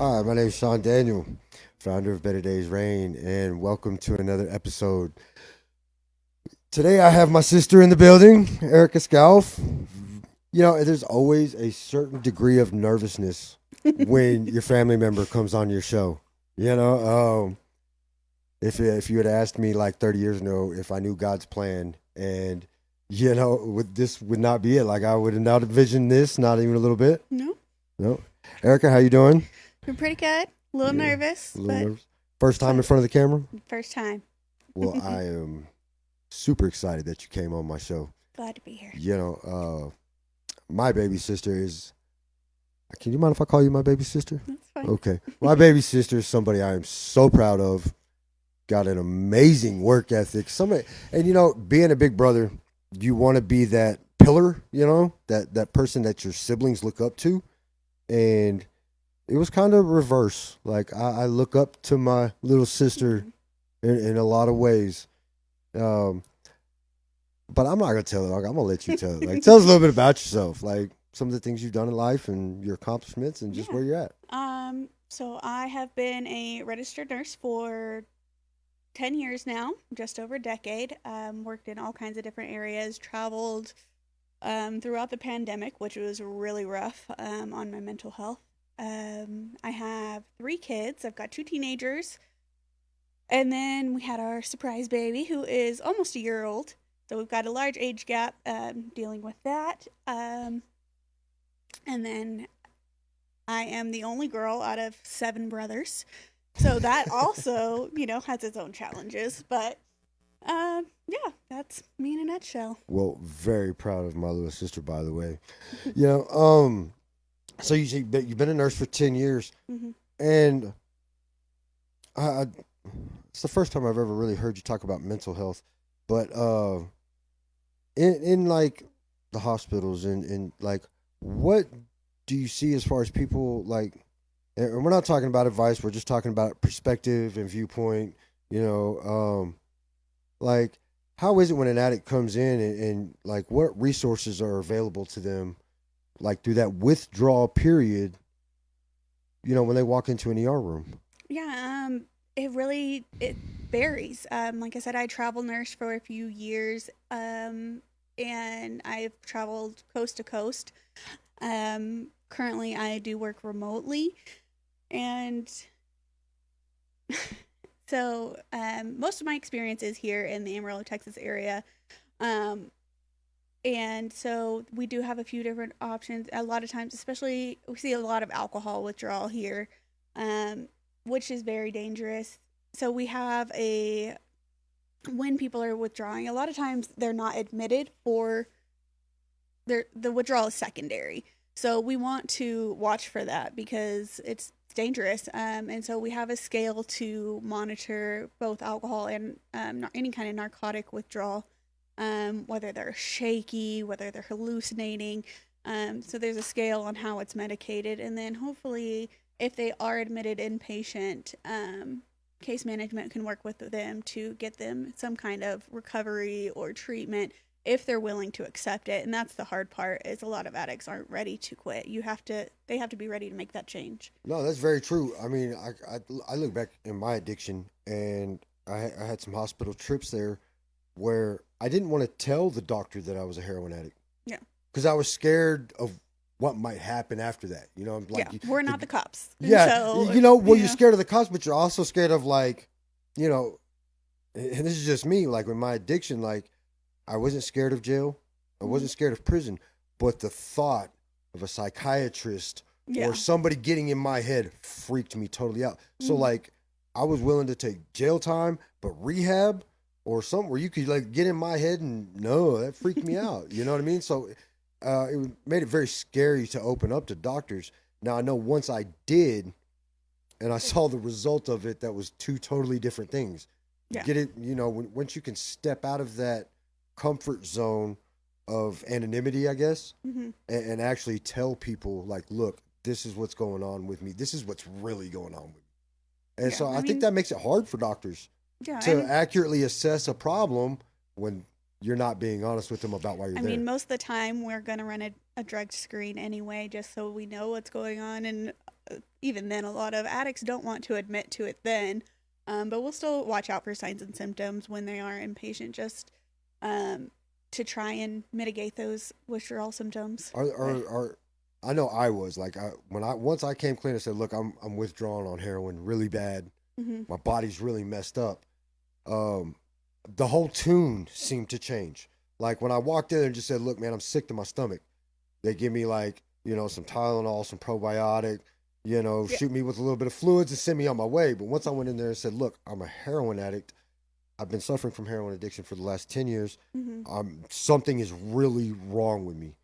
Hi, my name is Sean Daniel, founder of Better Days Reign, and welcome to another episode. Today I have my sister in the building, Erica Scalf. There's always a certain degree of nervousness when your family member comes on your show. You know, if you had asked me like 30 years ago if I knew God's plan, and this would not be it. Like I would have not envisioned this, not even a little bit. No, No, Erica, how you doing? I'm pretty good. A little Yeah, nervous, a little but nervous. First time in fun. front of the camera. First time. Well, I am super excited that you came on my show. Glad to be here. My baby sister is. Can you mind if I call you my baby sister? That's fine. Okay. My baby sister is somebody I am so proud of. Got an amazing work ethic. Being a big brother, you want to be that pillar, that person that your siblings look up to. And it was kind of reverse. Like I look up to my little sister in a lot of ways. Um, but I'm not gonna tell it. I'm gonna let you tell it. Like, tell us a little bit about yourself, like some of the things you've done in life and your accomplishments, and just Yeah. where you're at. So I have been a registered nurse for 10 years now, just over a decade. Worked in all kinds of different areas, traveled throughout the pandemic, which was really rough on my mental health. I have three kids. I've got two teenagers. And then we had our surprise baby, who is almost a year old. So we've got a large age gap dealing with that. And then I am the only girl out of seven brothers. So that also, has its own challenges. But yeah, that's me in a nutshell. Well, very proud of my little sister, by the way. You know, um, so you say you've been a nurse for 10 years, Hmm. and I it's the first time I've ever really heard you talk about mental health. But in like the hospitals and like what do you see as far as people like, and we're not talking about advice, we're just talking about perspective and viewpoint, you know like how is it when an addict comes in and like what resources are available to them like through that withdrawal period, when they walk into an ER room. Yeah, it varies. Like I said, I travel nurse for a few years, and I've traveled coast to coast. Currently, I do work remotely, and so most of my experience is here in the Amarillo, Texas area. Um, and so we do have a few different options. A lot of times, especially, we see a lot of alcohol withdrawal here, um, which is very dangerous. So we have a when people are withdrawing, a lot of times they're not admitted for the withdrawal is secondary. So we want to watch for that because it's dangerous. And so we have a scale to monitor both alcohol and any kind of narcotic withdrawal, whether they're shaky, whether they're hallucinating. So there's a scale on how it's medicated. And then hopefully, if they are admitted inpatient, case management can work with them to get them some kind of recovery or treatment if they're willing to accept it. And that's the hard part is a lot of addicts aren't ready to quit. They have to be ready to make that change. No, that's very true. I mean, I look back in my addiction, and I had some hospital trips there where I didn't want to tell the doctor that I was a heroin addict Yeah. because I was scared of what might happen after that. Yeah. We're not the cops. And yeah, so, well, you're scared of the cops, but you're also scared of like, you know, and this is just me. Like with my addiction, like I wasn't scared of jail, I wasn't scared of prison, but the thought of a psychiatrist yeah. or somebody getting in my head freaked me totally out. So Mhm. like I was willing to take jail time, but rehab or something where you could like get in my head and no, that freaked me out. You know what I mean? So it made it very scary to open up to doctors. Now I know once I did, and I saw the result of it, that was two totally different things. Yeah. Get it? Once you can step out of that comfort zone of anonymity, I guess, Hmm. and actually tell people like, look, this is what's going on with me. This is what's really going on with me. And Yeah. so I think that makes it hard for doctors Yeah. to accurately assess a problem when you're not being honest with them about why you're I there. mean, most of the time we're going to run a drug screen anyway, just so we know what's going on. And even then, a lot of addicts don't want to admit to it then. But we'll still watch out for signs and symptoms when they are inpatient, just to try and mitigate those withdrawal symptoms. Are I know I was like once I came clean, I said, look, I'm withdrawing on heroin really bad. Mm-hmm. My body's really messed up. The whole tune seemed to change. Like when I walked in and just said, look, man, I'm sick to my stomach. They give me like, some Tylenol, some probiotic, Yeah. shoot me with a little bit of fluids and send me on my way. But once I went in there and said, look, I'm a heroin addict. I've been suffering from heroin addiction for the last 10 years. Mm-hmm. Something is really wrong with me.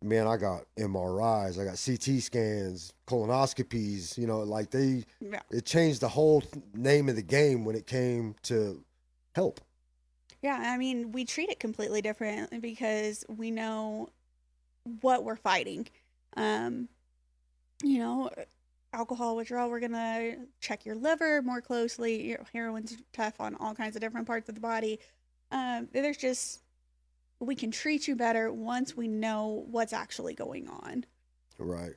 Man, I got MRIs, I got CT scans, colonoscopies, like Yeah. it changed the whole name of the game when it came to help. Yeah, I mean, we treat it completely different because we know what we're fighting. Um, you know, alcohol withdrawal, we're gonna check your liver more closely. Heroin's tough on all kinds of different parts of the body. There's just we can treat you better once we know what's actually going on. Right.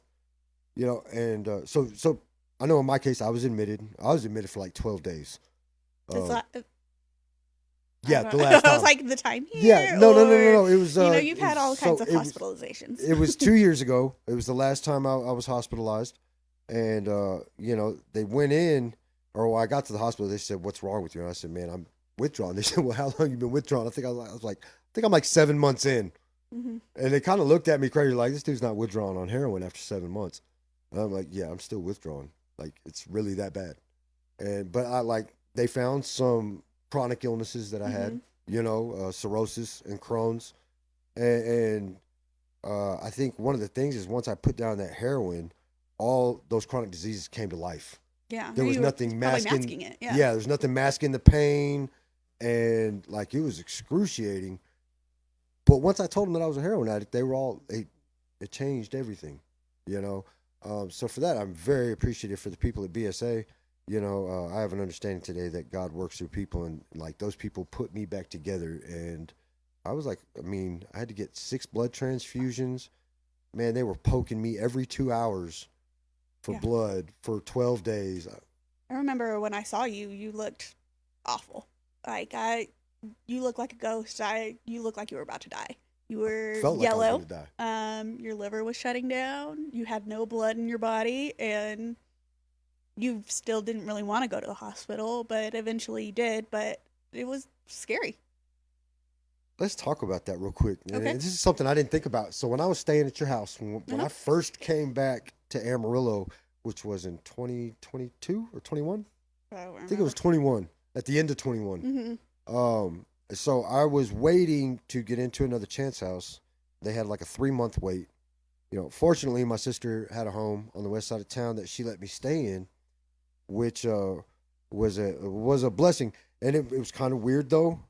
And so I know in my case, I was admitted. I was admitted for like 12 days. It's Uh, like, yeah, the I last was time. like the time Yeah, here, no, no, no, no, or no. It was, you've had all kinds of hospitalizations. it was 2 years ago. It was the last time I was hospitalized. And, they went in, or when I got to the hospital, they said, what's wrong with you? And I said, man, I'm withdrawing. They said, well, how long you been withdrawing? I was like, I think I'm like 7 months in. Mm-hmm. And they kind of looked at me crazy, like, this dude's not withdrawing on heroin after 7 months. And I'm like, yeah, I'm still withdrawing. Like, it's really that bad. But they found some chronic illnesses that I had, cirrhosis and Crohn's. And I think one of the things is once I put down that heroin, all those chronic diseases came to life. Yeah, There was nothing masking it. Yeah, there's nothing masking the pain. And like, it was excruciating. But once I told them that I was a heroin addict, it changed everything. So for that, I'm very appreciative for the people at BSA. I have an understanding today that God works through people, and like those people put me back together. And I was like, I had to get 6 blood transfusions. Man, they were poking me every 2 hours for blood for 12 days. I remember when I saw you, you looked awful. Like you looked like a ghost. You looked like you were about to die. You were Felt like yellow. I was gonna die. Your liver was shutting down. You had no blood in your body, and you still didn't really want to go to the hospital, but eventually you did. But it was scary. Let's talk about that real quick. Okay. And this is something I didn't think about. So when I was staying at your house, when I first came back to Amarillo, which was in 2022 or 21, I think it was 21, at the end of 21. Mm-hmm. So I was waiting to get into another chance house. They had like a 3-month wait. Fortunately, my sister had a home on the west side of town that she let me stay in, which was a blessing. And it was kind of weird though.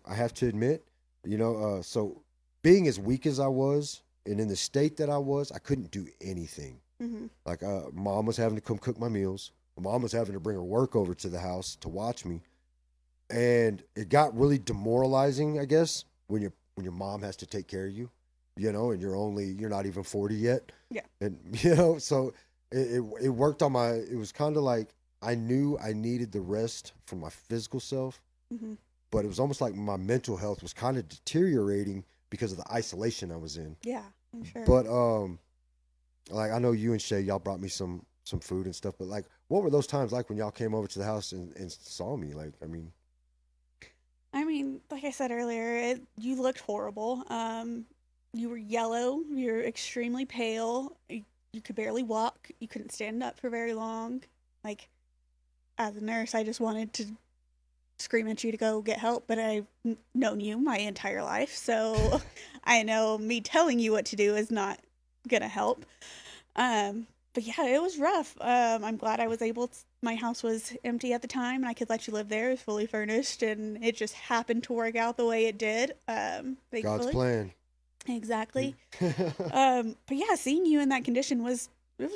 I have to admit, so being as weak as I was and in the state that I was, I couldn't do anything. Mm-hmm. Like mom was having to come cook my meals. Mom was having to bring her work over to the house to watch me. And it got really demoralizing, I guess, when your mom has to take care of you, and you're not even 40 yet. Yeah. And so it worked on it was kind of like I knew I needed the rest from my physical self, but it was almost like my mental health was kind of deteriorating because of the isolation I was in. Yeah, I'm sure. But like I know you and Shay, y'all brought me some food and stuff, but like what were those times like when y'all came over to the house and saw me? Like, like I said earlier, you looked horrible. You were yellow. You're extremely pale. You could barely walk. You couldn't stand up for very long. Like, as a nurse, I just wanted to scream at you to go get help, but I've known you my entire life, so I know me telling you what to do is not gonna help. But yeah, it was rough. I'm glad I was able to, my house was empty at the time and I could let you live there. It was fully furnished and it just happened to work out the way it did. Thankfully. God's plan. Exactly. But yeah, seeing you in that condition was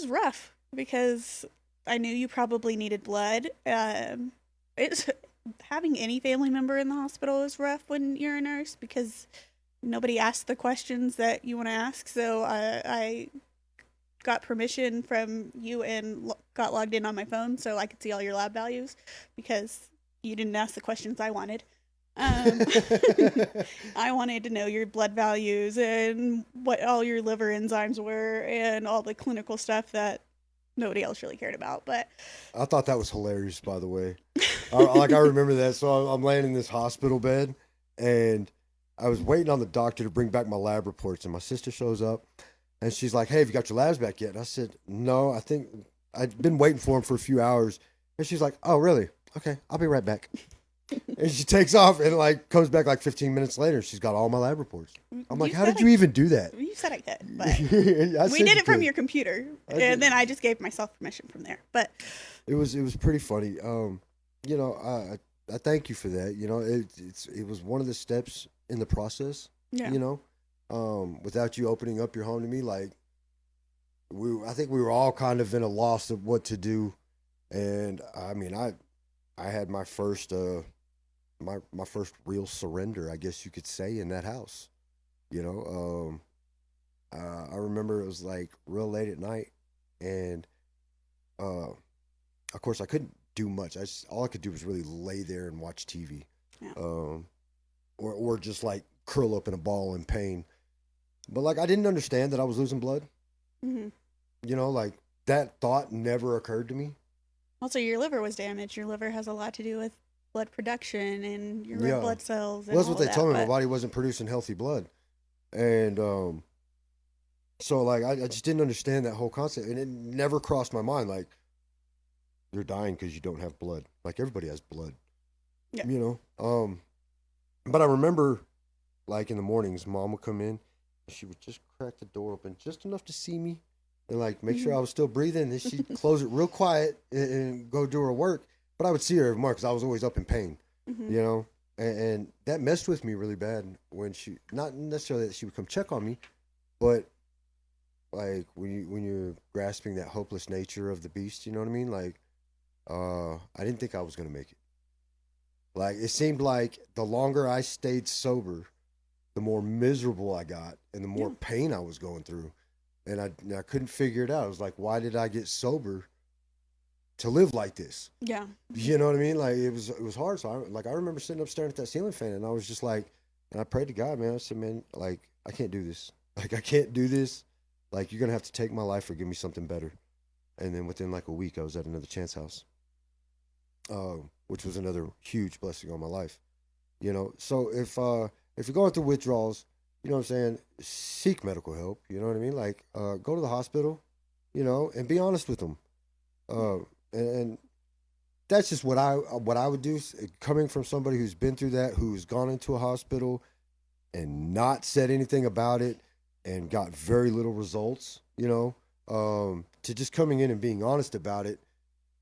rough because I knew you probably needed blood. It's having any family member in the hospital is rough when you're a nurse because nobody asks the questions that you want to ask. So I got permission from you and got logged in on my phone so I could see all your lab values because you didn't ask the questions I wanted. Um, I wanted to know your blood values and what all your liver enzymes were and all the clinical stuff that nobody else really cared about. But I thought that was hilarious, by the way. I remember that. So I'm laying in this hospital bed, and I was waiting on the doctor to bring back my lab reports, and my sister shows up, and she's like, "Hey, have you got your labs back yet?" And I said, "No, I think I'd been waiting for them for a few hours." And she's like, "Oh, really? Okay, I'll be right back." And she takes off and like comes back like 15 minutes later. She's got all my lab reports. I'm like, "How did you even do that?" You said I could, but I we said did you it from could. your computer, I and did. then I just gave myself permission from there. But It was pretty funny. You know, I thank you for that. You know, it was one of the steps in the process. yeah, You know, without you opening up your home to me, like I think we were all kind of in a loss of what to do. And I mean, I had my first my first real surrender, I guess you could say, in that house. You know, I remember it was like real late at night, and uh, of course I couldn't do much. All I could do was really lay there and watch TV, yeah, um, or just like curl up in a ball in pain. But like I didn't understand that I was losing blood. hmm You know, like that thought never occurred to me. Also, your liver was damaged. Your liver has a lot to do with blood production and your red Yeah, blood cells well, and that's all what of they that. told me. My But body wasn't producing healthy blood, and so like I just didn't understand that whole concept, and it never crossed my mind. Like you're dying because you don't have blood. Like everybody has blood, yeah, you know. But I remember like in the mornings, mom would come in, and she would just crack the door open just enough to see me, and like make sure hmm I was still breathing. And then she'd close it real quiet and go do her work. But I would see her every morning because I was always up in pain, hmm you know. And that messed with me really bad when she, not necessarily that she would come check on me, but like when you're grasping that hopeless nature of the beast, you know what I mean? Like, I didn't think I was gonna make it. Like it seemed like the longer I stayed sober, the more miserable I got and the more yeah, pain I was going through. And I couldn't figure it out. I was like, why did I get sober to live like this? yeah. You know what I mean? Like it was hard. So I remember sitting up staring at that ceiling fan, and I was just like, and I prayed to God, man. I said, man, like I can't do this. Like I can't do this. Like you're gonna have to take my life or give me something better. And then within like a week, I was at another Chance House, which was another huge blessing on my life. You know, so if you're going through withdrawals, you know what I'm saying, seek medical help. You know what I mean? Like go to the hospital, you know, and be honest with them. Uh, and that's just what I would do. Coming from somebody who's been through that, who's gone into a hospital and not said anything about it, and got very little results. You know, to just coming in and being honest about it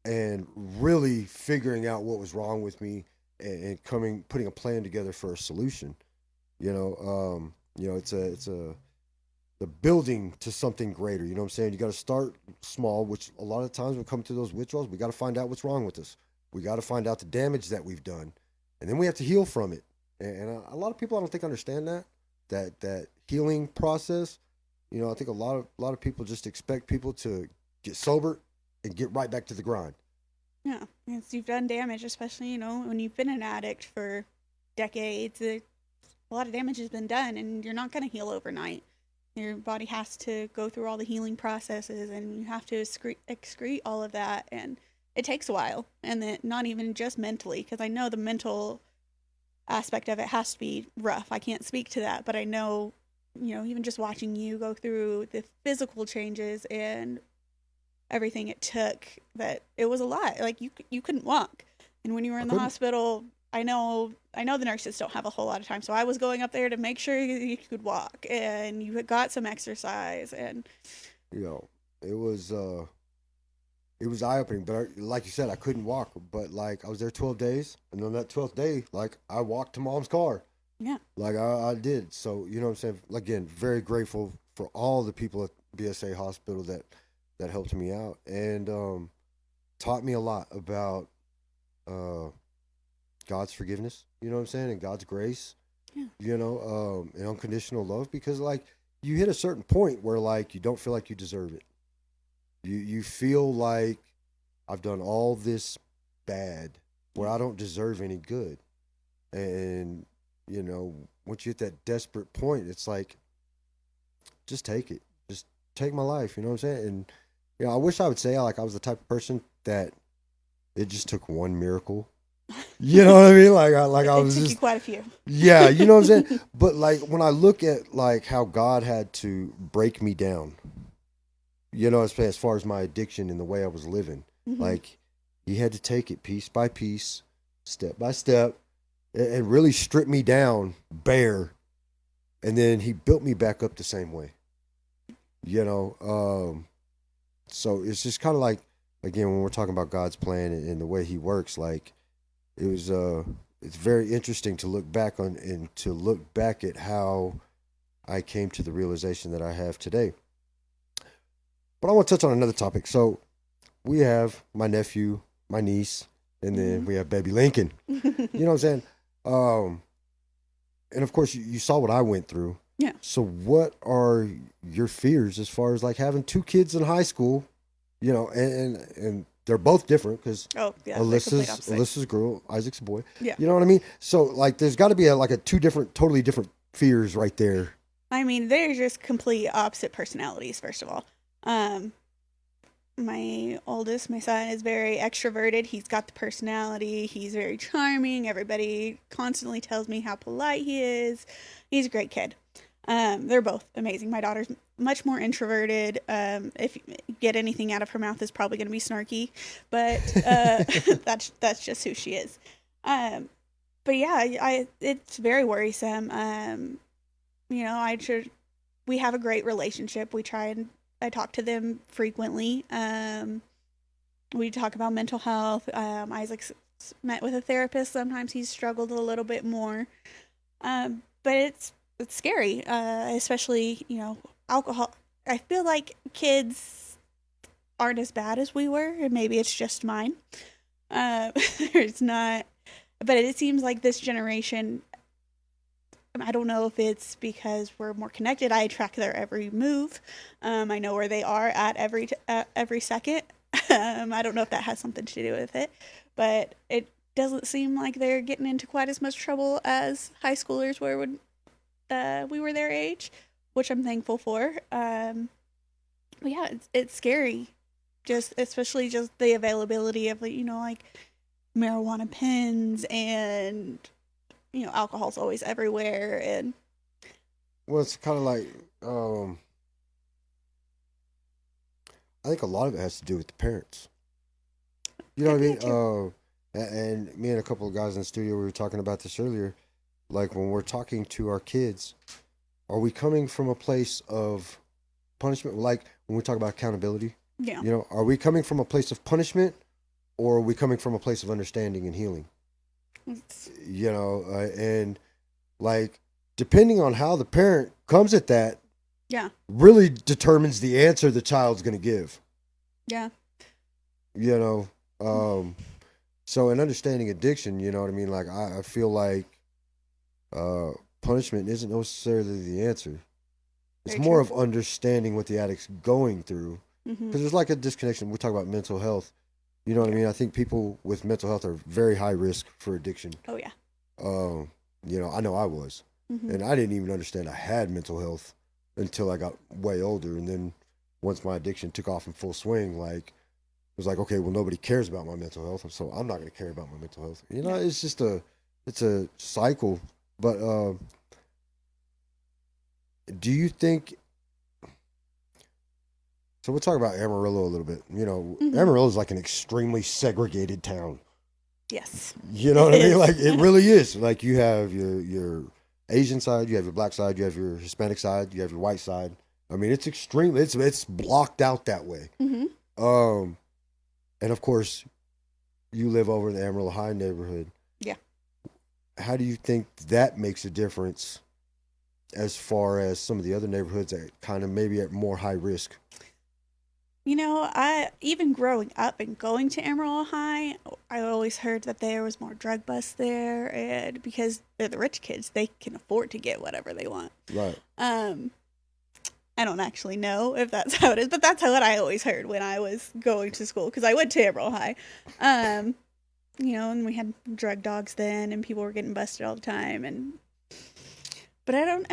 and really figuring out what was wrong with me and coming putting a plan together for a solution. It's a the building to something greater. You know what I'm saying? You got to start small, which a lot of times when we come to those withdrawals, we got to find out what's wrong with us. We got to find out the damage that we've done, and then we have to heal from it. And a lot of people I don't think understand that healing process. You know, I think a lot of people just expect people to get sober and get right back to the grind. Yeah, because you've done damage, especially when you've been an addict for decades. A lot of damage has been done, and you're not going to heal overnight. Your body has to go through all the healing processes, and you have to excrete all of that, and it takes a while. And then not even just mentally, because I know the mental aspect of it has to be rough. I can't speak to that, but I know, even just watching you go through the physical changes and everything it took, that it was a lot. Like you couldn't walk, and when you were I in the couldn't. hospital, I know the nurses don't have a whole lot of time, so I was going up there to make sure you could walk and you had got some exercise. And You know, it was it was eye opening. But like you said, I couldn't walk. But like I was there 12 days, and on that 12th day, like I walked to mom's car. yeah, Like I did. So you know what I'm saying. Again, very grateful for all the people at BSA Hospital that helped me out and taught me a lot about uh, God's forgiveness. You know what I'm saying, and God's grace. yeah, You know, and unconditional love. Because like you hit a certain point where like you don't feel like you deserve it. You feel like I've done all this bad where I don't deserve any good. And, you know, once you hit that desperate point, it's like, just take it. Just take my life. You know what I'm saying? And, you know, I wish I would say like I was the type of person that it just took one miracle. You know what I mean? I It was took you just, quite a few. yeah, you know what I'm saying? But like when I look at like how God had to break me down, you know, as far as my addiction and the way I was living, Mm-hmm. like he had to take it piece by piece, step by step, and really strip me down bare. And then he built me back up the same way, you know? So it's just kind of like, again, when we're talking about God's plan and the way he works, like it was, it's very interesting to look back on and to look back at how I came to the realization that I have today. But I want to touch on another topic. So we have my nephew, my niece, and then we have baby Lincoln. You know what I'm saying? Um, and of course, you saw what I went through. Yeah. So what are your fears as far as like having two kids in high school? You know, and they're both different because Oh, yeah. They're complete opposite. Alyssa's a girl, Isaac's a boy. Yeah. You know what I mean? So like, there's got to be like a two different, totally different fears right there. I mean, they're just complete opposite personalities, first of all. My oldest, my son, is very extroverted. He's got the personality. He's very charming. Everybody constantly tells me how polite he is. He's a great kid. They're both amazing. My daughter's much more introverted. If you get anything out of her mouth, is probably going to be snarky, but that's just who she is. But yeah, it's very worrisome. You know, we have a great relationship. I talk to them frequently. We talk about mental health. Isaac's met with a therapist. Sometimes he's struggled a little bit more. But it's scary, especially, you know, alcohol. I feel like kids aren't as bad as we were, and maybe it's just mine. It's not, but it seems like this generation, I don't know if it's because we're more connected. I track their every move. I know where they are at every second. I don't know if that has something to do with it, but it doesn't seem like they're getting into quite as much trouble as high schoolers were when we were their age, which I'm thankful for. But yeah, it's scary, just especially just the availability of, you know, like marijuana pens, and you know, alcohol's always everywhere. And Well, it's kind of like, I think a lot of it has to do with the parents. You know what I mean? And me and a couple of guys in the studio, we were talking about this earlier. Like when we're talking to our kids, are we coming from a place of punishment? Like when we talk about accountability, yeah, you know, are we coming from a place of punishment, or are we coming from a place of understanding and healing? You know, and like depending on how the parent comes at that, yeah, really determines the answer the child's going to give. yeah, You know, so in understanding addiction, you know what I mean? Like I feel like punishment isn't necessarily the answer. It's very more true. of understanding what the addict's going through. Mm-hmm. Because there's like a disconnection. We talk about mental health. You know what I mean? I think people with mental health are very high risk for addiction. Oh yeah. You know I was. Mm-hmm. And I didn't even understand I had mental health until I got way older. And then once my addiction took off in full swing, like, it was like, okay, well, nobody cares about my mental health, so I'm not going to care about my mental health. You know, it's just it's a cycle. But do you think, so we'll talk about Amarillo a little bit. You know, Amarillo is like an extremely segregated town. Yes. You know what I mean? Like, it really is. Like, you have your Asian side, you have your black side, you have your Hispanic side, you have your white side. I mean, it's extremely, it's blocked out that way. Mm-hmm. And of course, you live over in the Amarillo High neighborhood. Yeah. How do you think that makes a difference as far as some of the other neighborhoods that kind of maybe at more high risk? You know, I even growing up and going to Amarillo High, I always heard that there was more drug busts there, and because they're the rich kids, they can afford to get whatever they want. Right. I don't actually know if that's how it is, but that's what I always heard when I was going to school because I went to Amarillo High. And we had drug dogs then, and people were getting busted all the time. But I don't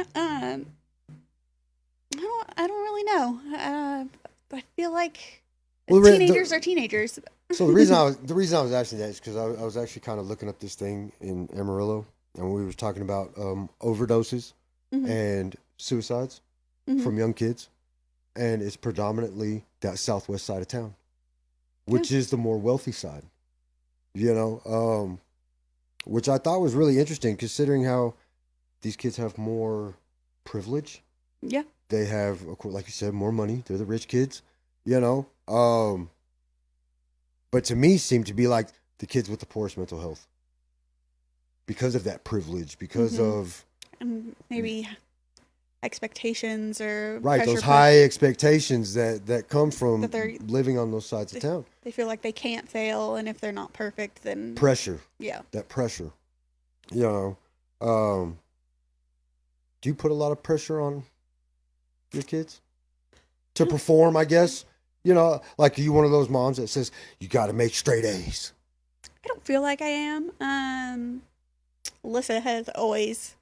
really know. I feel like teenagers are teenagers. So the reason I was asking that is because I was actually kind of looking up this thing in Amarillo, and we were talking about overdoses Mm-hmm. and suicides from young kids, and it's predominantly that southwest side of town, which is the more wealthy side, which I thought was really interesting considering how these kids have more privilege. Yeah. They have, of course, like you said, more money. They're the rich kids, you know. But to me, seemed to be like the kids with the poorest mental health because of that privilege, because of maybe expectations or right those high expectations that come from living on those sides of town. They feel like they can't fail, and if they're not perfect, then pressure. Yeah, that pressure. Do you put a lot of pressure on your kids to perform? I guess like, are you one of those moms that says you got to make straight A's? I don't feel like I am. Alyssa has always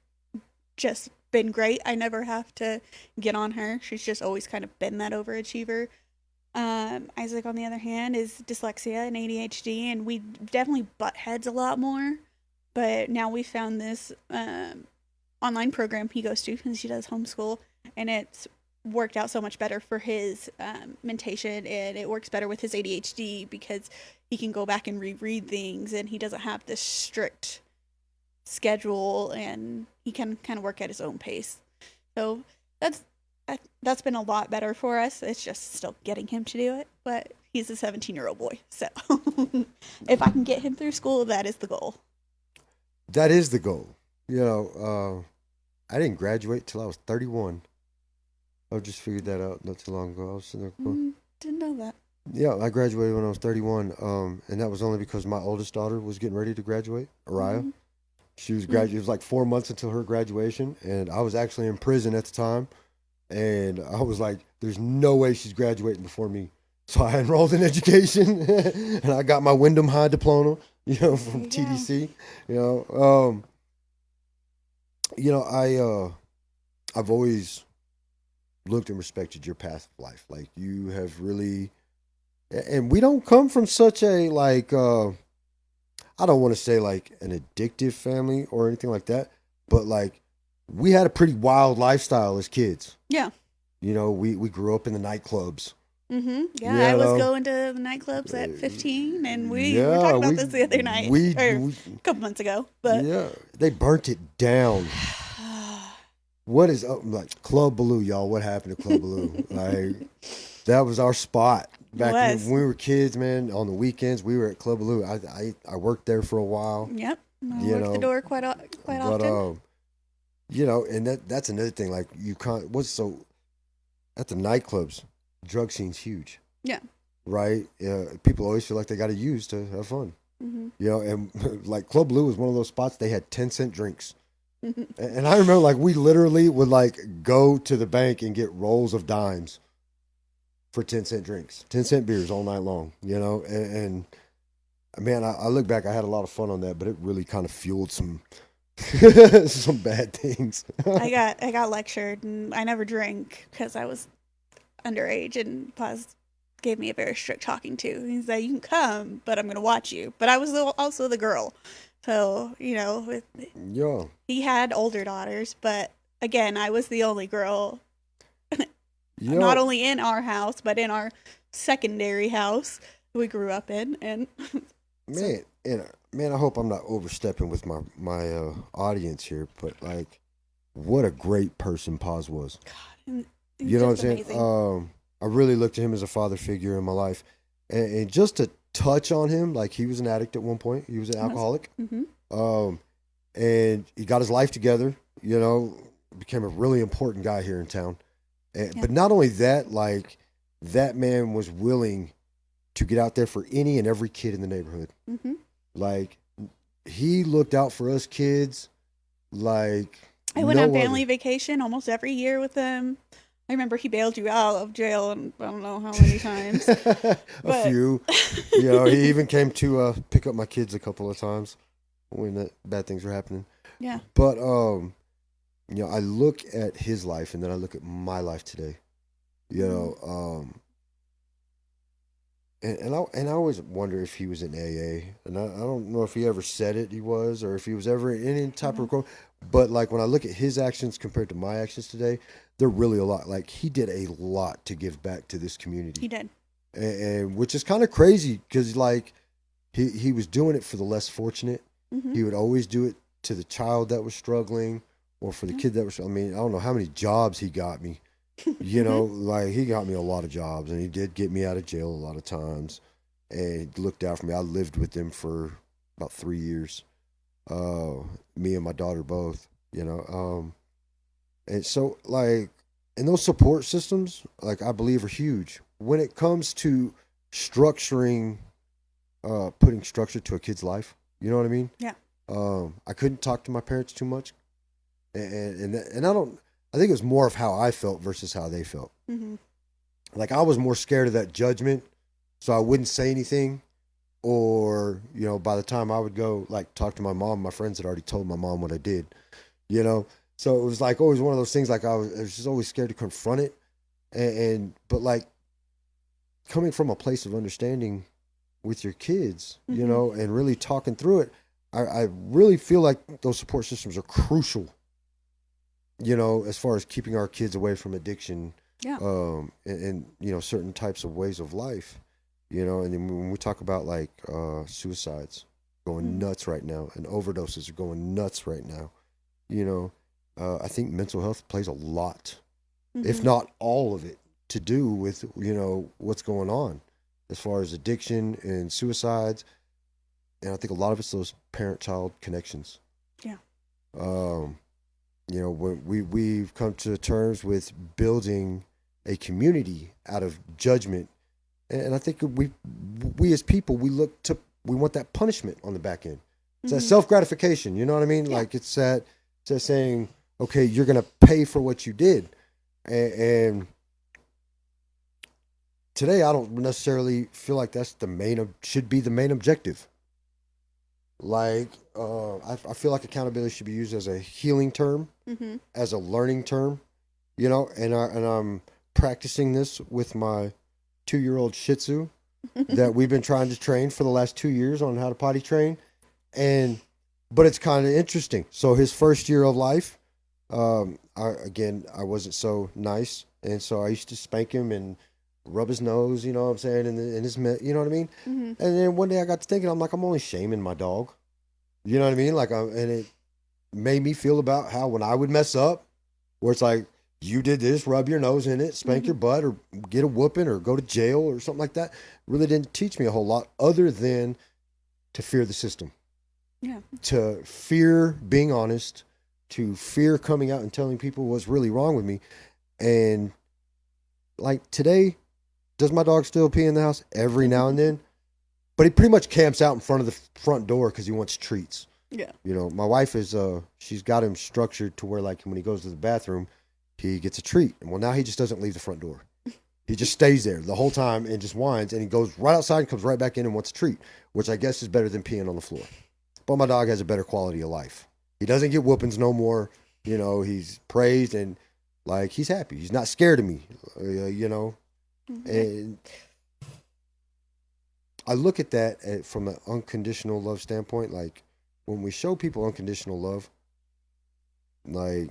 just been great. I never have to get on her. She's just always kind of been that overachiever. Isaac, on the other hand, is dyslexia and ADHD, and we definitely butt heads a lot more. But now we found this online program he goes to because he does homeschool, and it's worked out so much better for his mentation, and it works better with his ADHD because he can go back and reread things, and he doesn't have this strict schedule, and he can kind of work at his own pace. So that's been a lot better for us. It's just still getting him to do it, but he's a 17-year-old boy, so if I can get him through school, that is the goal. That is the goal. I didn't graduate till I was 31. I just figured that out not too long ago. I was sitting there going, didn't know that. Yeah, I graduated when I was 31, and that was only because my oldest daughter was getting ready to graduate, Araya. Mm-hmm. She was It was like 4 months until her graduation, and I was actually in prison at the time, and I was like, "There's no way she's graduating before me." So I enrolled in education, and I got my Wyndham High diploma, from TDC. I've always looked and respected your path of life. Like, you have really, and we don't come from such a I don't want to say like an addictive family or anything like that, but like, we had a pretty wild lifestyle as kids. Yeah. We grew up in the nitclubs. Mm-hmm. Yeah, I was going to the nightclubs at 15, and we were talking about this the other night, a couple months ago. But yeah, they burnt it down. What is up? Like Club Baloo, y'all? What happened to Club Baloo? Like, that was our spot back when we were kids, man. On the weekends, we were at Club Baloo. I worked there for a while. Yep, I worked the door quite often. And that's another thing. Like, you can't. At the nightclubs, drug scene's huge. Yeah. Right. People always feel like they got to use to have fun. Mm-hmm. And like Club Baloo was one of those spots. They had 10-cent drinks. And I remember, like, we literally would like go to the bank and get rolls of dimes for 10-cent drinks, 10-cent beers all night long, and man, I look back, I had a lot of fun on that, but it really kind of fueled some some bad things. I got lectured, and I never drank because I was underage, and Paz gave me a very strict talking to. He said, "You can come, but I'm going to watch you." But I was also the girl. So, he had older daughters, but again, I was the only girl, not only in our house, but in our secondary house we grew up in. And man, I hope I'm not overstepping with my audience here, but like, what a great person Paz was. God, you know what I'm saying? I really looked at him as a father figure in my life, and just to touch on him, like, he was an addict at one point. He was an alcoholic. Mm-hmm. And he got his life together, became a really important guy here in town. But not only that, like, that man was willing to get out there for any and every kid in the neighborhood. Mm-hmm. Like, he looked out for us kids. Like, I went on family vacation almost every year with him. I remember he bailed you out of jail, and I don't know how many times. A But few. You know, he even came to pick up my kids a couple of times when bad things were happening. yeah. But you know, I look at his life and then I look at my life today. You know, and I always wonder if he was in AA, and I don't know if he ever said it he was, or if he was ever in any type of program. But like when I look at his actions compared to my actions today, they're really a lot. Like he did a lot to give back to this community. He did. And which is kind of crazy because like he was doing it for the less fortunate. Mm-hmm. He would always do it to the child that was struggling, or for the kid that was. I mean, I don't know how many jobs he got me. You know, like he got me a lot of jobs, and he did get me out of jail a lot of times, and he looked out for me. I lived with him for about 3 years. Me and my daughter both. You know, and so like, and those support systems, like I believe, are huge when it comes to structuring, putting structure to a kid's life. You know what I mean? Yeah. I couldn't talk to my parents too much, and I don't. I think it was more of how I felt versus how they felt. Mm-hmm. Like I was more scared of that judgment, so I wouldn't say anything. Or you know, by the time I would go like talk to my mom, my friends had already told my mom what I did. You know, so it was like always one of those things. Like I was just always scared to confront it, but like coming from a place of understanding with your kids, you know, and really talking through it, I really feel like those support systems are crucial. You know, as far as keeping our kids away from addiction, Yeah. and you know certain types of ways of life, you know, and then when we talk about like suicides going nuts right now, and overdoses are going nuts right now, you know, I think mental health plays a lot, if not all of it, to do with you know what's going on as far as addiction and suicides, and I think a lot of it's those parent-child connections. Yeah. You know, when we've come to terms with building a community out of judgment, and I think we as people we want that punishment on the back end. It's that self gratification. You know what I mean? Yeah. Like it's that saying, okay, you're gonna pay for what you did, and today I don't necessarily feel like that's should be the main objective. Like, I feel like accountability should be used as a healing term, as a learning term, you know. And I'm practicing this with my 2-year-old Shih Tzu that we've been trying to train for the last 2 years on how to potty train, but it's kind of interesting. So his first year of life, I wasn't so nice, and so I used to spank him and rub his nose, you know what I'm saying, and his, you know what I mean? And then one day I got to thinking, I'm like, I'm only shaming my dog. You know what I mean? Like, and it made me feel about how when I would mess up, where it's like, you did this, rub your nose in it, spank your butt, or get a whooping, or go to jail, or something like that, really didn't teach me a whole lot other than to fear the system. Yeah. To fear being honest, to fear coming out and telling people what's really wrong with me. And like today, does my dog still pee in the house every now and then? But he pretty much camps out in front of the front door because he wants treats. Yeah. You know, my wife is, she's got him structured to where like when he goes to the bathroom, he gets a treat. And well, now he just doesn't leave the front door. He just stays there the whole time and just whines. And he goes right outside and comes right back in and wants a treat, which I guess is better than peeing on the floor. But my dog has a better quality of life. He doesn't get whoopings no more. You know, he's praised and like he's happy. He's not scared of me, you know. And I look at that from an unconditional love standpoint. Like when we show people unconditional love, like,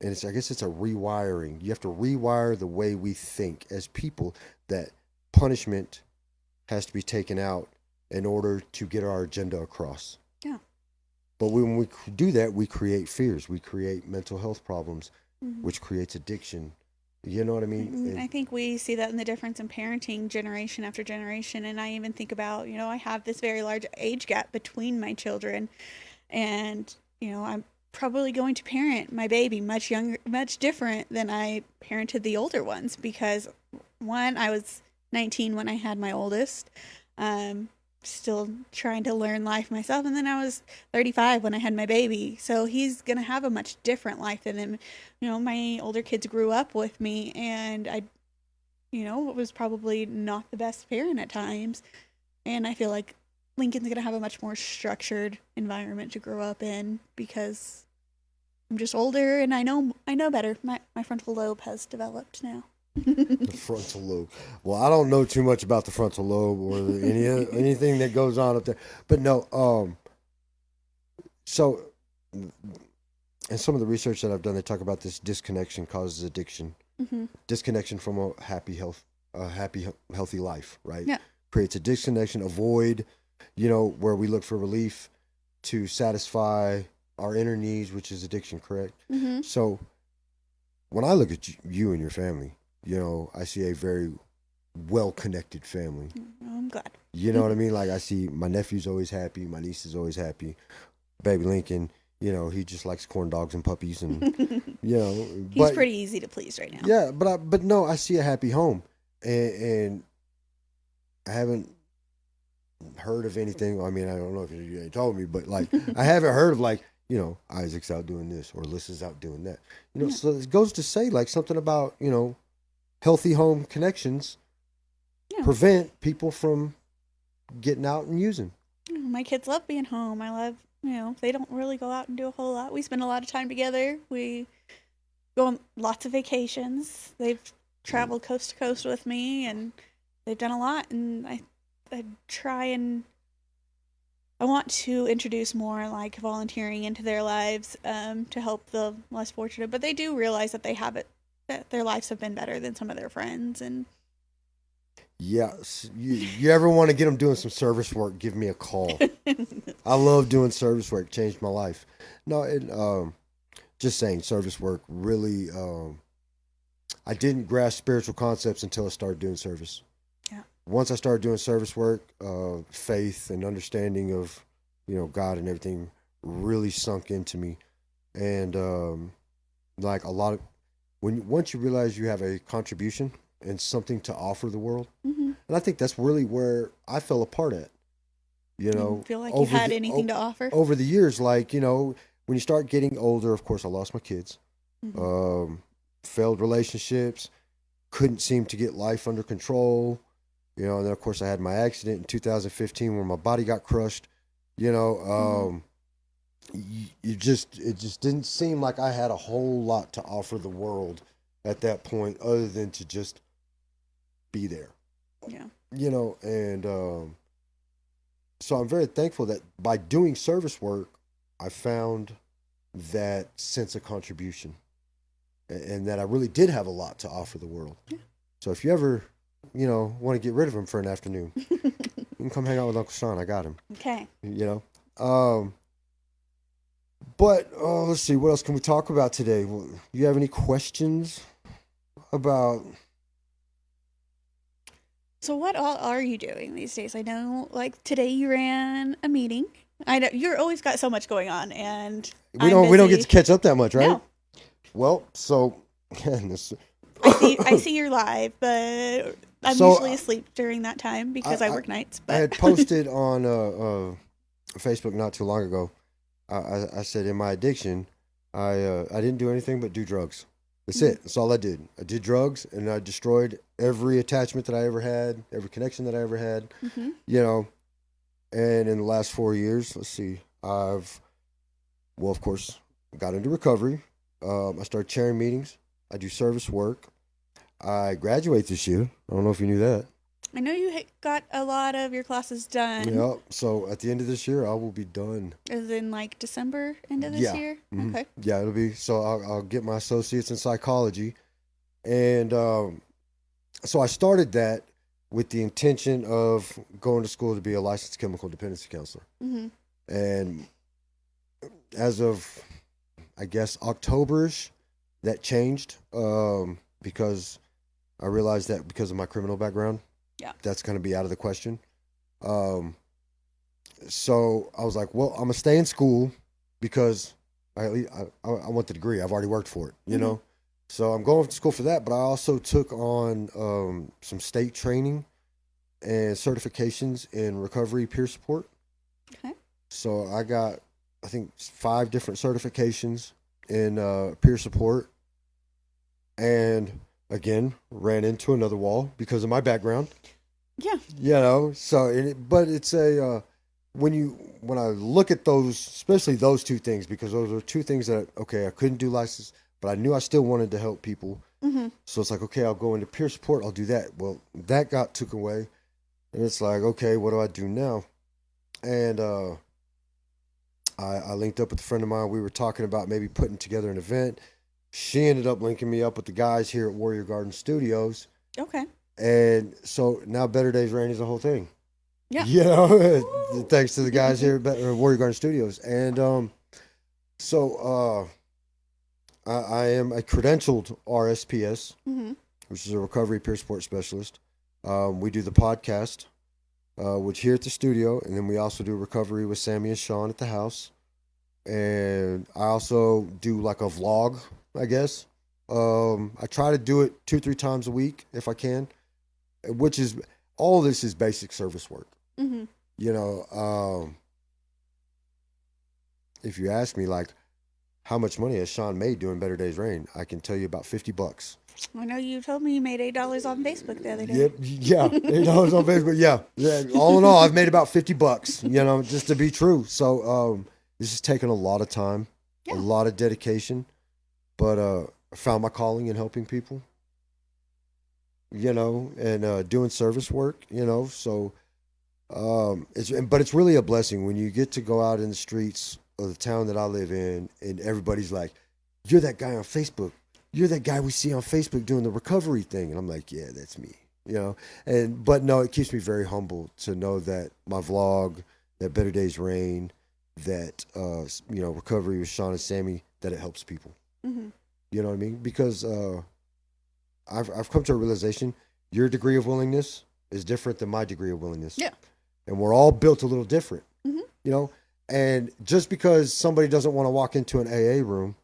and I guess it's a rewiring. You have to rewire the way we think as people, that punishment has to be taken out in order to get our agenda across. Yeah. But when we do that, we create fears. We create mental health problems, which creates addiction. You know what I mean? I think we see that in the difference in parenting generation after generation. And I even think about, you know, I have this very large age gap between my children. And, you know, I'm probably going to parent my baby much younger, much different than I parented the older ones. Because one, I was 19 when I had my oldest. still trying to learn life myself. And then I was 35 when I had my baby. So he's going to have a much different life than him. You know, my older kids grew up with me, and I, you know, was probably not the best parent at times. And I feel like Lincoln's going to have a much more structured environment to grow up in because I'm just older and I know better. My frontal lobe has developed now. The frontal lobe. Well, I don't know too much about the frontal lobe or anything that goes on up there, but no. So, in some of the research that I've done, they talk about this disconnection causes addiction. Mm-hmm. Disconnection from a happy, healthy life, right? Yeah. Creates a disconnection, a void, where we look for relief to satisfy our inner needs, which is addiction, correct? Mm-hmm. So, when I look at you and your family, I see a very well-connected family. I'm glad. You know what I mean? Like, I see my nephew's always happy, my niece is always happy, baby Lincoln, he just likes corn dogs and puppies, and He's pretty easy to please right now. Yeah, but no, I see a happy home, and I haven't heard of anything. I mean, I don't know if you told me, but like, I haven't heard of Isaac's out doing this or Alyssa's out doing that. Yeah. So it goes to say like something about healthy home connections prevent people from getting out and using. My kids love being home. I love, they don't really go out and do a whole lot. We spend a lot of time together. We go on lots of vacations. They've traveled coast to coast with me, and they've done a lot. And I try and I want to introduce more like volunteering into their lives to help the less fortunate. But they do realize that that their lives have been better than some of their friends. And yes, you ever want to get them doing some service work, give me a call. I love doing service work. Changed my life. No, just saying service work really, I didn't grasp spiritual concepts until I started doing service. Yeah. Once I started doing service work, faith and understanding of, God and everything really sunk into me. And like a lot of, once you realize you have a contribution and something to offer the world, and I think that's really where I fell apart at. Feel like you had anything to offer over the years, like when you start getting older. Of course, I lost my kids, failed relationships, couldn't seem to get life under control, and then of course I had my accident in 2015 where my body got crushed. It just didn't seem like I had a whole lot to offer the world at that point, other than to just be there. Yeah. And so I'm very thankful that by doing service work, I found that sense of contribution, and that I really did have a lot to offer the world. Yeah. So if you ever, want to get rid of him for an afternoon, you can come hang out with Uncle Sean. I got him. Okay. But let's see, what else can we talk about today? You have any questions about? So what all are you doing these days? I know, like today you ran a meeting. I know you're always got so much going on, and we don't get to catch up that much, right? No. Well, so I see you're live, but I'm usually asleep during that time because I work nights. But I had posted on Facebook not too long ago. I said in my addiction, I didn't do anything but do drugs. That's it. That's all I did. I did drugs, and I destroyed every attachment that I ever had, every connection that I ever had. And in the last 4 years, let's see, of course, got into recovery. I started chairing meetings. I do service work. I graduate this year. I don't know if you knew that. I know you got a lot of your classes done. Yeah. So at the end of this year, I will be done. As in like December end of this year? Mm-hmm. Okay. Yeah, it'll be. So I'll get my associates in psychology. And so I started that with the intention of going to school to be a licensed chemical dependency counselor. And as of, I guess, October-ish, that changed because I realized that because of my criminal background, that's going to be out of the question. So I was like, well, I'm going to stay in school because I want the degree. I've already worked for it, you know? So I'm going to school for that, but I also took on some state training, and certifications in recovery peer support. Okay. So I got, I think, 5 different certifications in peer support. And again, ran into another wall because of my background. Yeah. So but it's a when I look at those, especially those 2 things, because those are 2 things that okay, I couldn't do license, but I knew I still wanted to help people. Mm-hmm. So it's like, okay, I'll go into peer support. I'll do that. Well, that got took away, and it's like, okay, what do I do now? And I linked up with a friend of mine. We were talking about maybe putting together an event. She ended up linking me up with the guys here at Warrior Garden Studios. Okay. And so now Better Days Rain is the whole thing. Yeah. Thanks to the guys here at Warrior Garden Studios. And so I am a credentialed RSPS, Mm-hmm. which is a recovery peer support specialist. We do the podcast, which here at the studio, and then we also do recovery with Sammy and Sean at the house. And I also do like a vlog, I guess. I try to do it 2-3 times a week if I can, which is all of this is basic service work. Mm-hmm. If you ask me like how much money has Sean made doing Better Days Rain, I can tell you about $50. I know you told me you made $8 on Facebook the other day. Yep, yeah, $8 on Facebook. Yeah, all in all, I've made about $50. Just to be true. So this has taken a lot of time, a lot of dedication, but I found my calling in helping people. And doing service work. So it's really a blessing when you get to go out in the streets of the town that I live in, and everybody's like, "You're that guy on Facebook. You're that guy we see on Facebook doing the recovery thing," and I'm like, "Yeah, that's me." But no, it keeps me very humble to know that my vlog, that Better Days Rain, that recovery with Sean and Sammy, that it helps people. Mm-hmm. You know what I mean? Because I've come to a realization: your degree of willingness is different than my degree of willingness. Yeah. And we're all built a little different. Mm-hmm. And just because somebody doesn't want to walk into an AA room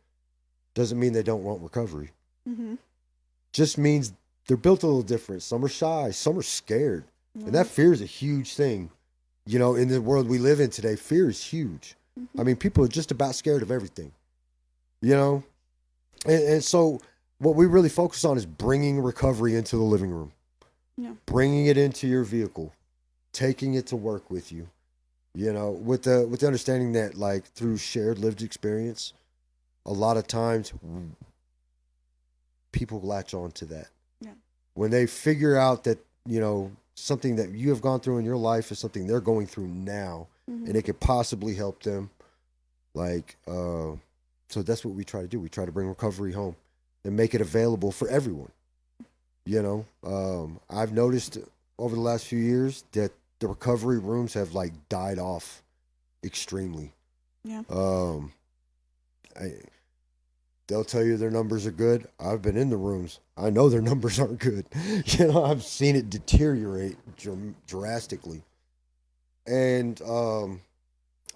doesn't mean they don't want recovery. Mm-hmm. Just means they're built a little different. Some are shy, some are scared. Mm-hmm. And that fear is a huge thing. In the world we live in today, fear is huge. Mm-hmm. I mean, people are just about scared of everything. And so what we really focus on is bringing recovery into the living room. Yeah. Bringing it into your vehicle, taking it to work with you, with the understanding that like through shared lived experience, a lot of times people latch on to that. Yeah. When they figure out that, something that you have gone through in your life is something they're going through now, Mm-hmm. and it could possibly help them. So that's what we try to do. We try to bring recovery home and make it available for everyone. I've noticed over the last few years that the recovery rooms have like died off extremely. Yeah. They'll tell you their numbers are good. I've been in the rooms. I know their numbers aren't good. I've seen it deteriorate drastically. And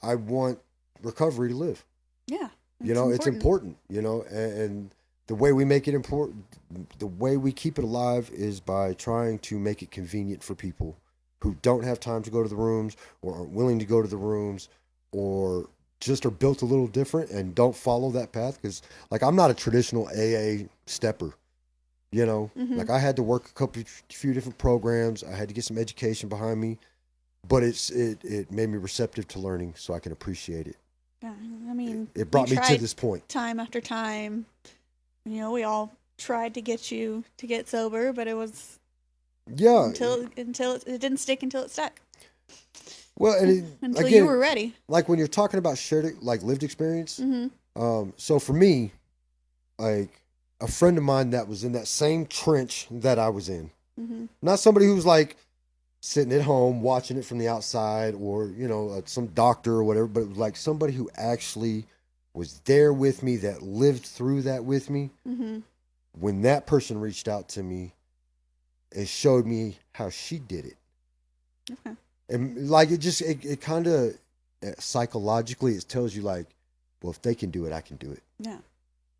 I want recovery to live. Yeah. It's important, and the way we make it important, the way we keep it alive is by trying to make it convenient for people who don't have time to go to the rooms or aren't willing to go to the rooms or just are built a little different and don't follow that path. Because, like, I'm not a traditional AA stepper, Mm-hmm. Like, I had to work few different programs. I had to get some education behind me, but it made me receptive to learning so I can appreciate it. Yeah. I mean, It brought me to this point. Time after time. We all tried to get you to get sober, but it was until it didn't stick until it stuck. Well, and until again, you were ready. Like when you're talking about shared, like lived experience. Mm-hmm. So for me, like a friend of mine that was in that same trench that I was in, Mm-hmm. not somebody who's like sitting at home watching it from the outside, or some doctor or whatever, but it was like somebody who actually was there with me, that lived through that with me. Mm-hmm. When that person reached out to me and showed me how she did it. Okay. And like it kind of psychologically it tells you like, well, if they can do it, I can do it. Yeah.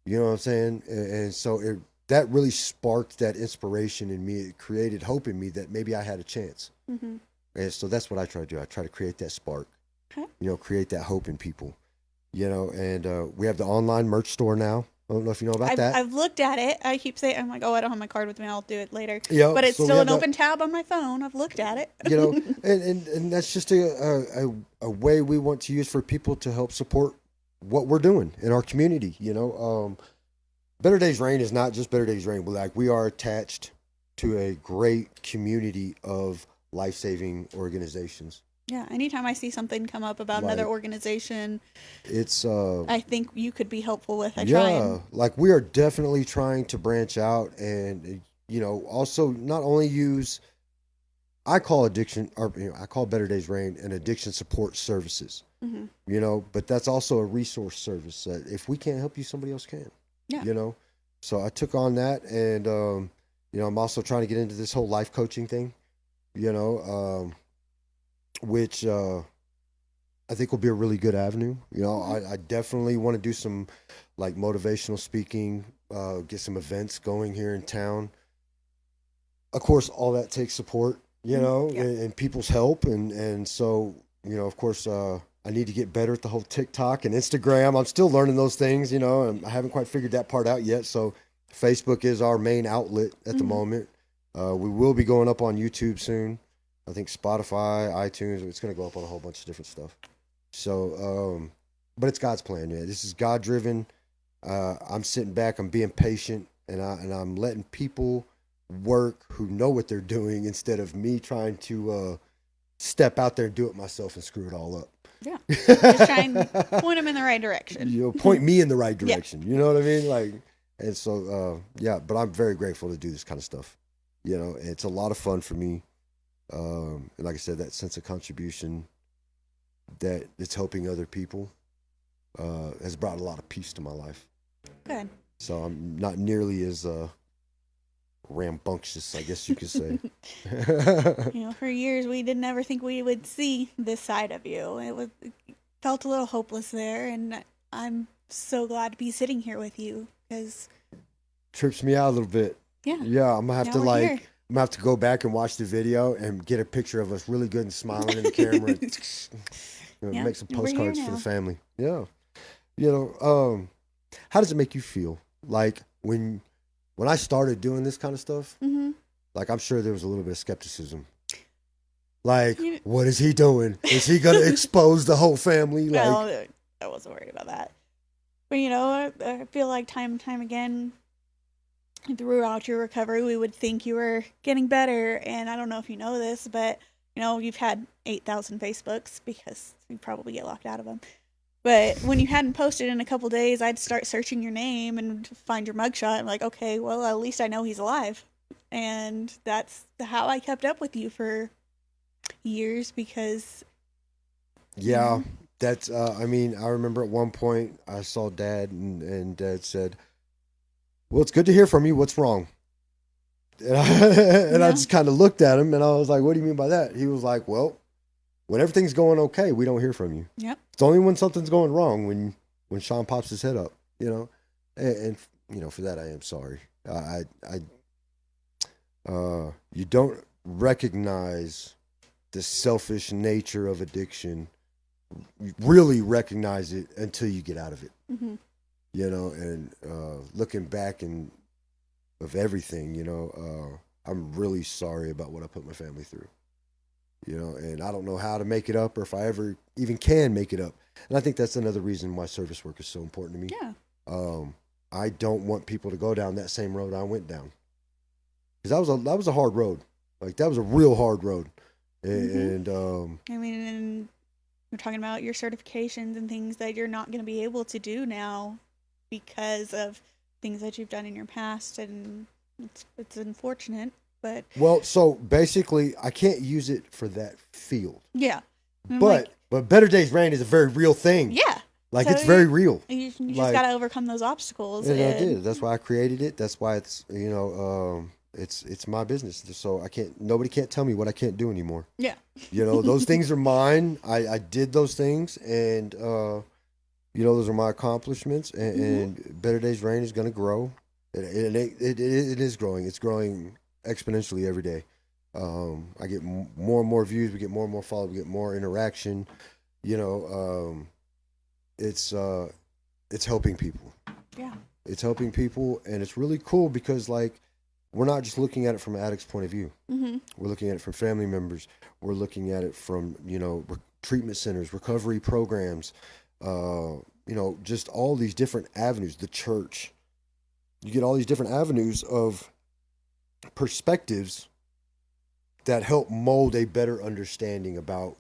You know what I'm saying? And so that really sparked that inspiration in me. It created hope in me that maybe I had a chance. Mm-hmm. And so that's what I try to do. I try to create that spark, Okay. create that hope in people, and we have the online merch store now. I don't know if you know about that. I've looked at it. I keep saying, I'm like, oh, I don't have my card with me. I'll do it later. Yeah, But it's so we still have an that, open tab on my phone. I've looked at it. and that's just a way we want to use for people to help support what we're doing in our community. Better Days Rain is not just Better Days Rain, but like we are attached to a great community of life-saving organizations. Yeah. Anytime I see something come up about another Like organization, it's I think you could be helpful with. I try yeah, and. like we are definitely trying to branch out and also not only use I call addiction or I call Better Days Rain an addiction support services. Mm-hmm. But that's also a resource service that if we can't help you, somebody else can. Yeah. So I took on that, and I'm also trying to get into this whole life coaching thing. Which I think will be a really good avenue. I definitely want to do some like motivational speaking, get some events going here in town. Of course, all that takes support, and people's help, and so of course, I need to get better at the whole TikTok and Instagram. I'm still learning those things, and I haven't quite figured that part out yet. So Facebook is our main outlet at the moment. We will be going up on YouTube soon. I think Spotify, iTunes, it's going to go up on a whole bunch of different stuff. So, but it's God's plan, man. This is God driven. I'm sitting back, I'm being patient, and I'm letting people work who know what they're doing instead of me trying to step out there and do it myself and screw it all up. Yeah. Just try and point them in the right direction. Point me in the right direction. Yeah. You know what I mean? Like, and so, but I'm very grateful to do this kind of stuff. It's a lot of fun for me. And like I said, that sense of contribution that it's helping other people has brought a lot of peace to my life. Good. So I'm not nearly as rambunctious, I guess you could say. For years we didn't ever think we would see this side of you. It felt a little hopeless there, and I'm so glad to be sitting here with you because trips me out a little bit. Yeah, I'm gonna have now I'm gonna have to go back and watch the video and get a picture of us really good and smiling in the camera. And, make some postcards for the family. Yeah. How does it make you feel? Like when I started doing this kind of stuff, like I'm sure there was a little bit of skepticism. Like, what is he doing? Is he gonna expose the whole family? Well, I wasn't worried about that. But I feel like time and time again throughout your recovery, we would think you were getting better. And I don't know if you know this, but you've had 8,000 Facebooks because you probably get locked out of them. But when you hadn't posted in a couple days, I'd start searching your name and find your mugshot. I'm like, okay, well, at least I know he's alive. And that's how I kept up with you for years because... Yeah, that's, I remember at one point I saw Dad and Dad said, well, it's good to hear from you. What's wrong? And I just kind of looked at him and I was like, what do you mean by that? He was like, well, when everything's going okay, we don't hear from you. Yep. It's only when something's going wrong when Sean pops his head up, and for that I am sorry. You don't recognize the selfish nature of addiction. You really recognize it until you get out of it. Mm-hmm. And looking back of everything, I'm really sorry about what I put my family through. And I don't know how to make it up or if I ever even can make it up. And I think that's another reason why service work is so important to me. Yeah. I don't want people to go down that same road I went down. Because that was a hard road. Like, that was a real hard road. And and you're talking about your certifications and things that you're not going to be able to do now because of things that you've done in your past, and it's unfortunate. But so basically, I can't use it for that field. Yeah. But Better Days Rain is a very real thing. Yeah. Like, so it's very real. You just got to overcome those obstacles. And I did. That's why I created it. That's why it's, it's my business. So nobody can't tell me what I can't do anymore. Yeah. Those things are mine. I did those things, and, those are my accomplishments, and Better Days Rain is going to grow. It is growing. It's growing exponentially every day. I get more and more views. We get more and more followers. We get more interaction. You know, it's helping people. Yeah. It's helping people, and it's really cool because like we're not just looking at it from an addict's point of view. Mm-hmm. We're looking at it from family members. We're looking at it from treatment centers, recovery programs. Just all these different avenues. The church. You get all these different avenues of perspectives that help mold a better understanding about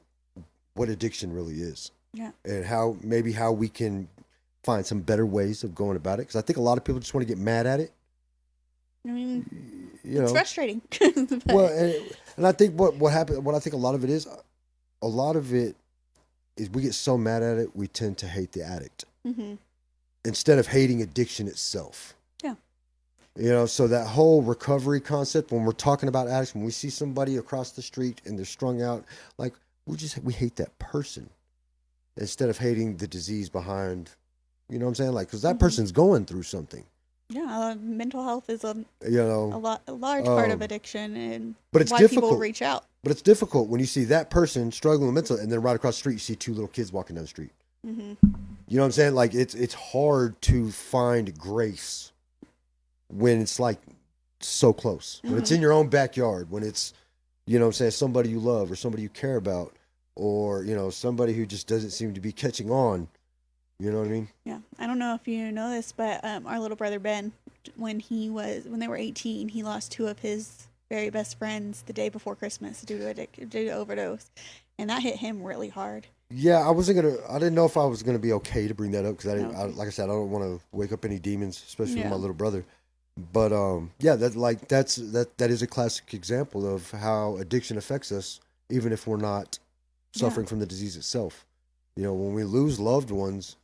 what addiction really is. Yeah. And how we can find some better ways of going about it. Because I think a lot of people just want to get mad at it. I mean, you it's know, frustrating. well, and I think what happened, what I think a lot of it is we get so mad at it, we tend to hate the addict mm-hmm. instead of hating addiction itself. Yeah. So that whole recovery concept, when we're talking about addicts, when we see somebody across the street and they're strung out, like we hate that person instead of hating the disease behind, you know what I'm saying? Like, because that mm-hmm. person's going through something. Yeah, mental health is a large part of addiction, and but it's why difficult. People reach out. But it's difficult when you see that person struggling with mental, and then right across the street you see two little kids walking down the street. Mm-hmm. You know what I'm saying? Like it's hard to find grace when it's like so close. When it's in your own backyard, when it's, you know what I'm saying, somebody you love or somebody you care about, or somebody who just doesn't seem to be catching on. You know what I mean? Yeah. I don't know if you know this, but our little brother Ben, when they were 18, he lost two of his very best friends the day before Christmas due to overdose, and that hit him really hard. Yeah, I didn't know if I was gonna be okay to bring that up because like I said, I don't want to wake up any demons, especially with my little brother. But that is a classic example of how addiction affects us, even if we're not suffering from the disease itself. When we lose loved ones,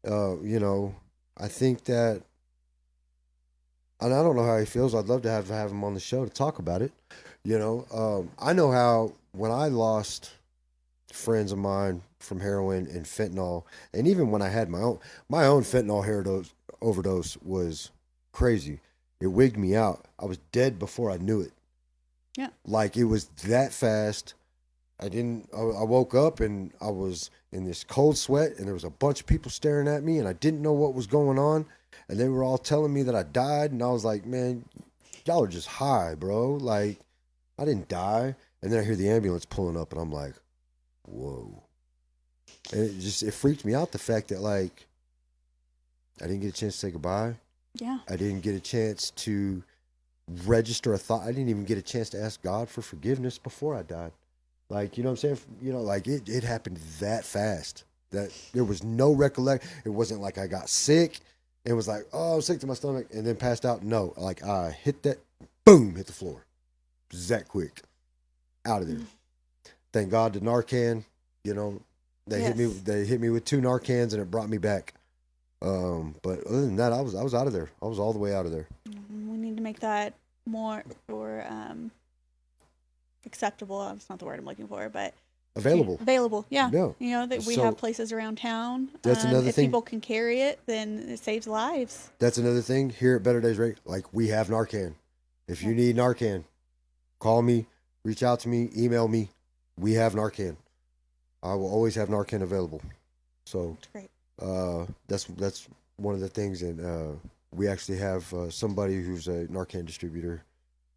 I think that, and I don't know how he feels. I'd love to have him on the show to talk about it. I know how when I lost friends of mine from heroin and fentanyl, and even when I had my own fentanyl overdose was crazy. It wigged me out. I was dead before I knew it. Yeah. Like it was that fast. I woke up and I was in this cold sweat and there was a bunch of people staring at me and I didn't know what was going on. And they were all telling me that I died. And I was like, man, y'all are just high, bro. Like I didn't die. And then I hear the ambulance pulling up and I'm like, whoa. And it freaked me out, the fact that like, I didn't get a chance to say goodbye. Yeah. I didn't get a chance to register a thought. I didn't even get a chance to ask God for forgiveness before I died. Like, you know what I'm saying? Like it happened that fast that there was no recollection. It wasn't like I got sick and was like, oh, I was sick to my stomach and then passed out. No, like I hit that, boom, hit the floor. That quick. Out of there. Thank God the Narcan, they hit me with 2 Narcans and it brought me back. But other than that, I was out of there. I was all the way out of there. We need to make that more acceptable. That's not the word I'm looking for, but available. Yeah. That we have places around town. That's another thing. If people can carry it, then it saves lives. That's another thing here at Better Days Radio. Like we have Narcan. If you need Narcan, call me, reach out to me, email me. We have Narcan. I will always have Narcan available. So that's great. That's one of the things, and we actually have somebody who's a Narcan distributor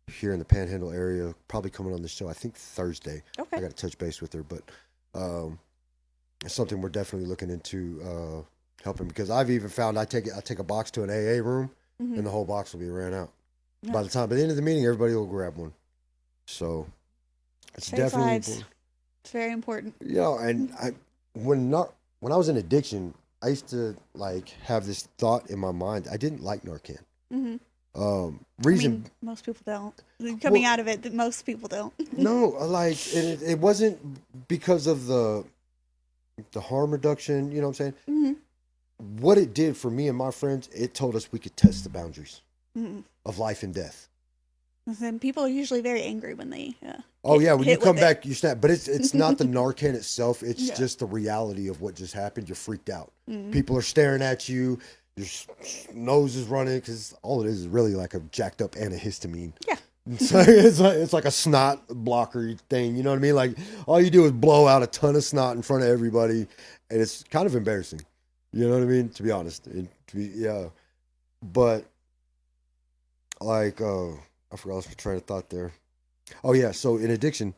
here in the Panhandle area, probably coming on the show. I think Thursday. Okay. I got to touch base with her, but it's something we're definitely looking into helping, because I've even found I take a box to an AA room, and the whole box will be ran out. Yeah. By the end of the meeting, everybody will grab one. So it's definitely important. It's very important. And when I was in addiction, I used to like have this thought in my mind. I didn't like Narcan. Most people don't. Coming out of it, most people don't. No, like it wasn't because of the harm reduction. You know what I'm saying? Mm-hmm. What it did for me and my friends, it told us we could test the boundaries of life and death. And people are usually very angry when they. When you come back, you snap. But it's not the Narcan itself. It's just the reality of what just happened. You're freaked out. Mm-hmm. People are staring at you. Your nose is running, because all it is really like a jacked up antihistamine. Yeah. It's like a snot blocker thing. You know what I mean? Like all you do is blow out a ton of snot in front of everybody, and it's kind of embarrassing. You know what I mean? To be honest, yeah. But like, I forgot I was trying to thought there. Oh yeah. So in addiction,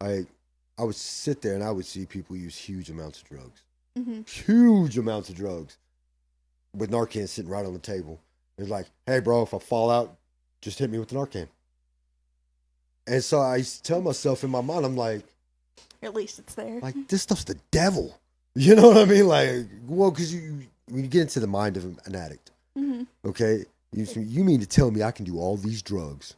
I I would sit there and I would see people use huge amounts of drugs, Mm-hmm. huge amounts of drugs, with Narcan sitting right on the table. It's like, hey, bro, if I fall out, just hit me with the Narcan. And so I used to tell myself in my mind, I'm At least it's there. like this stuff's the devil. You know what I mean? Like, well, because when you get into the mind of an addict, Mm-hmm. okay, you mean to tell me I can do all these drugs,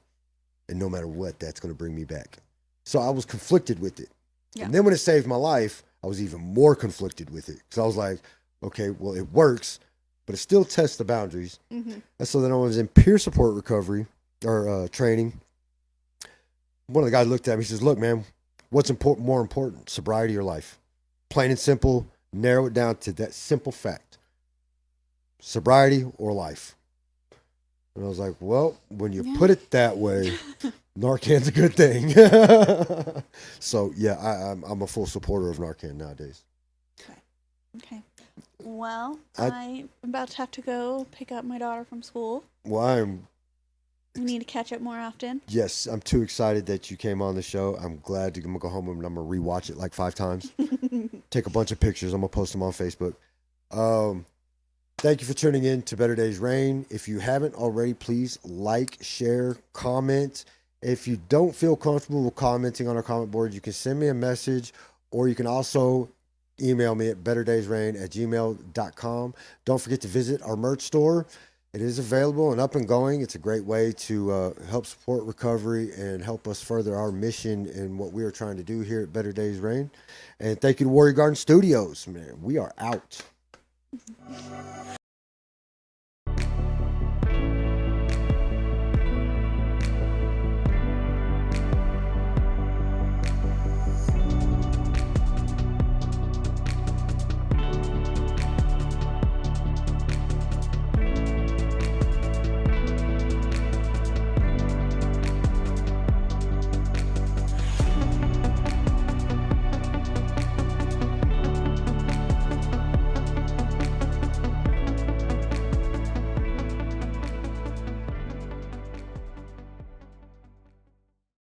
and no matter what, that's going to bring me back. So I was conflicted with it. Yeah. And then when it saved my life, I was even more conflicted with it because I was like, okay, well, it works, but it still tests the boundaries. Mm-hmm. And so then I was in peer support recovery or training. One of the guys looked at me. He says, "Look, man, what's more important, sobriety or life? Plain and simple. Narrow it down to that simple fact: sobriety or life." And I was like, "Well, when you put it that way, Narcan's a good thing." So yeah, I'm a full supporter of Narcan nowadays. Okay. Well, I- I'm about to have to go pick up my daughter from school. Well, We need to catch up more often. yes, I'm too excited that you came on the show. I'm glad I'm gonna go home and I'm gonna rewatch it like 5 times. Take a bunch of pictures. I'm gonna post them on Facebook. Thank you for tuning in to Better Days Rain. If you haven't already, please like, share, comment. If you don't feel comfortable with commenting on our comment board, you can send me a message, or you can also email me at betterdaysrain@gmail.com. Don't forget to visit our merch store. It is available and up and going. It's a great way to help support recovery and help us further our mission and what we are trying to do here at Better Days Rain. And thank you to Warrior Garden Studios. Man, we are out.